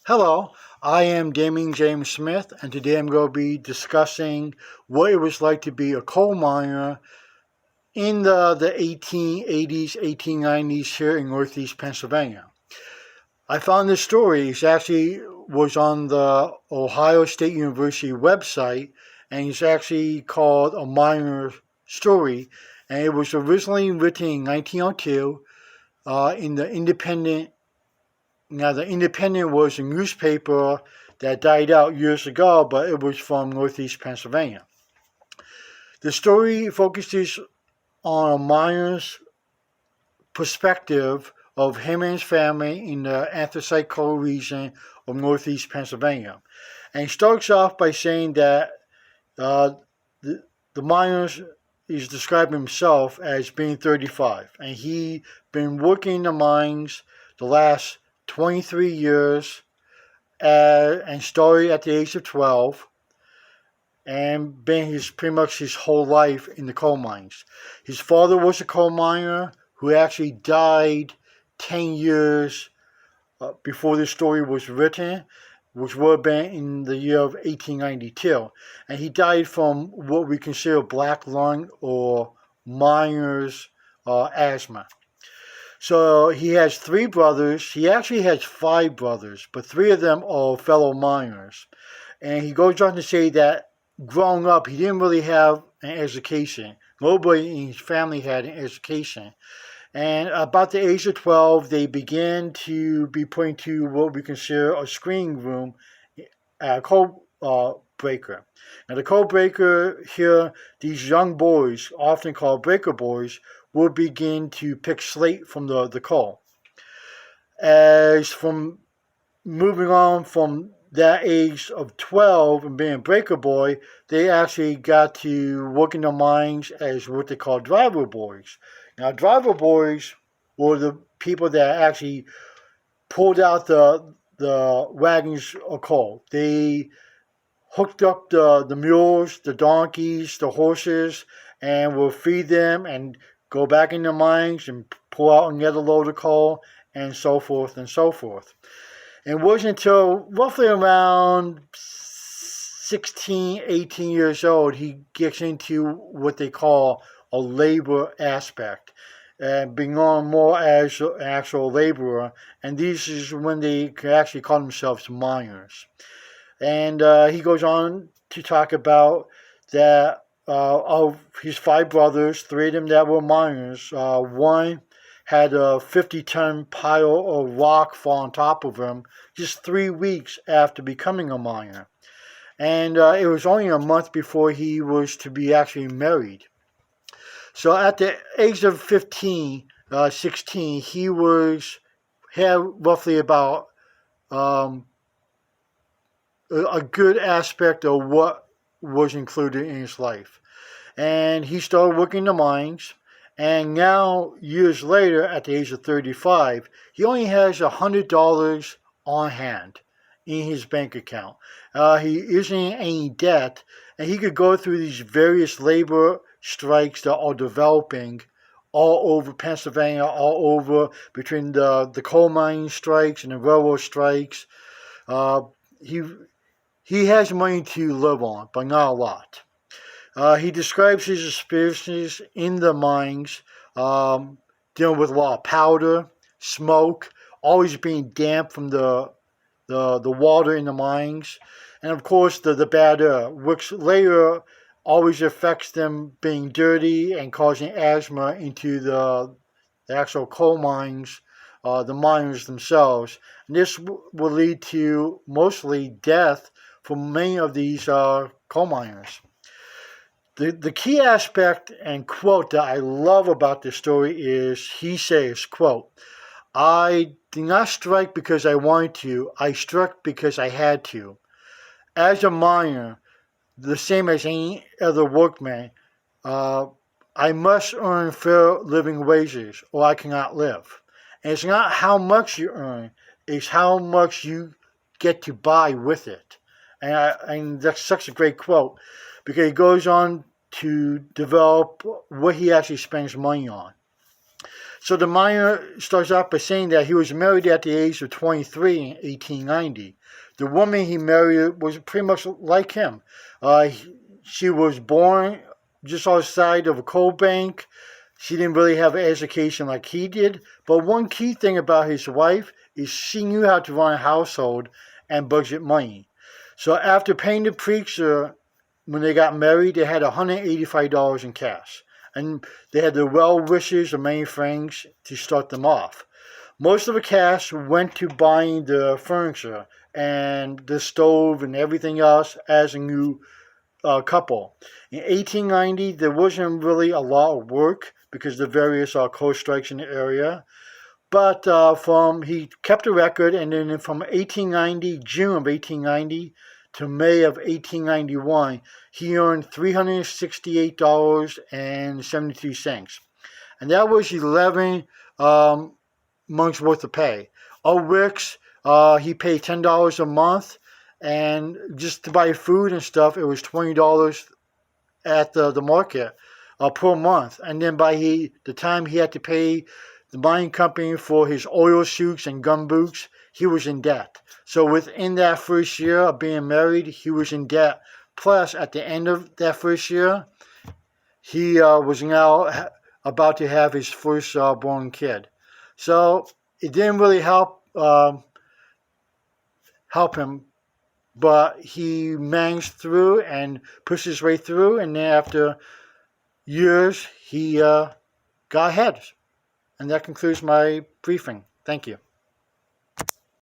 Hello, I am Damien James Smith, and today I'm going to be discussing what it was like to be a coal miner in the 1880s, 1890s here in Northeast Pennsylvania. I found this story. It actually was on the Ohio State University website, and it's actually called A Miner's Story, and it was originally written in 1902 in the Independent. Now, the Independent was a newspaper that died out years ago, but it was from Northeast Pennsylvania. The story focuses on a miner's perspective of him and his family in the Anthracite Coal region of Northeast Pennsylvania. And he starts off by saying that uh, the miner is describing himself as being 35, and he been working in the mines the last 23 years and started at the age of 12 and been pretty much his whole life in the coal mines. His father was a coal miner who actually died 10 years before this story was written, which would have been in the year of 1892. And he died from what we consider black lung or miner's asthma. So he has three brothers. He actually has five brothers, but three of them are fellow miners. And he goes on to say that growing up, he didn't really have an education. Nobody in his family had an education. And about the age of 12, they began to be put into what we consider a screening room at a coal breaker. Now, the coal breaker here, these young boys, often called breaker boys, will begin to pick slate from the coal. As from moving on from that age of 12 and being a breaker boy, they actually got to work in the mines as what they call driver boys. Now, driver boys were the people that actually pulled out the wagons of coal. They hooked up the mules, the donkeys, the horses, and would feed them and go back in the mines and pull out another load of coal, and so forth and so forth. And it wasn't until roughly around 16, 18 years old he gets into what they call a labor aspect and being on more as an actual laborer. And this is when they could actually call themselves miners. And he goes on to talk about that of his five brothers, three of them that were miners. One had a 50-ton pile of rock fall on top of him just 3 weeks after becoming a miner. And it was only a month before he was to be actually married. So at the age of 16, he had roughly about a good aspect of what was included in his life. And he started working the mines. And now, years later, at the age of 35, he only has $100 on hand in his bank account. He isn't in any debt, and he could go through these various labor strikes that are developing all over Pennsylvania, all over between the coal mining strikes and the railroad strikes. Uh, he he has money to live on, but not a lot. He describes his experiences in the mines, dealing with a lot of powder, smoke, always being damp from the water in the mines, and of course the bad air, which later always affects them being dirty and causing asthma into the actual coal mines, the miners themselves. And this will lead to mostly death for many of these coal miners. The key aspect and quote that I love about this story is he says, quote, "I did not strike because I wanted to. I struck because I had to. As a miner, the same as any other workman, uh, I must earn fair living wages or I cannot live. And it's not how much you earn, it's how much you get to buy with it." And that's such a great quote because he goes on to develop what he actually spends money on. So the miner starts off by saying that he was married at the age of 23 in 1890. The woman he married was pretty much like him. She was born just outside of a coal bank. She didn't really have an education like he did. But one key thing about his wife is she knew how to run a household and budget money. So after paying the preacher, when they got married, they had $185 in cash. And they had the well wishes of many friends to start them off. Most of the cash went to buying the furniture and the stove and everything else as a new couple. In 1890, there wasn't really a lot of work because of the various coal strikes in the area. But he kept a record, and then from 1890, June of 1890 to May of 1891, he earned $368.72. And that was 11 months worth of pay. Of which he paid $10 a month, and just to buy food and stuff, it was $20 at the market per month. And then by the time he had to pay the mining company for his oil chutes and gum boots, he was in debt. So within that first year of being married, he was in debt. Plus, at the end of that first year, he was now about to have his first born kid. So it didn't really help him, but he managed through and pushed his way through. And then after years, he got ahead. And that concludes my briefing. Thank you.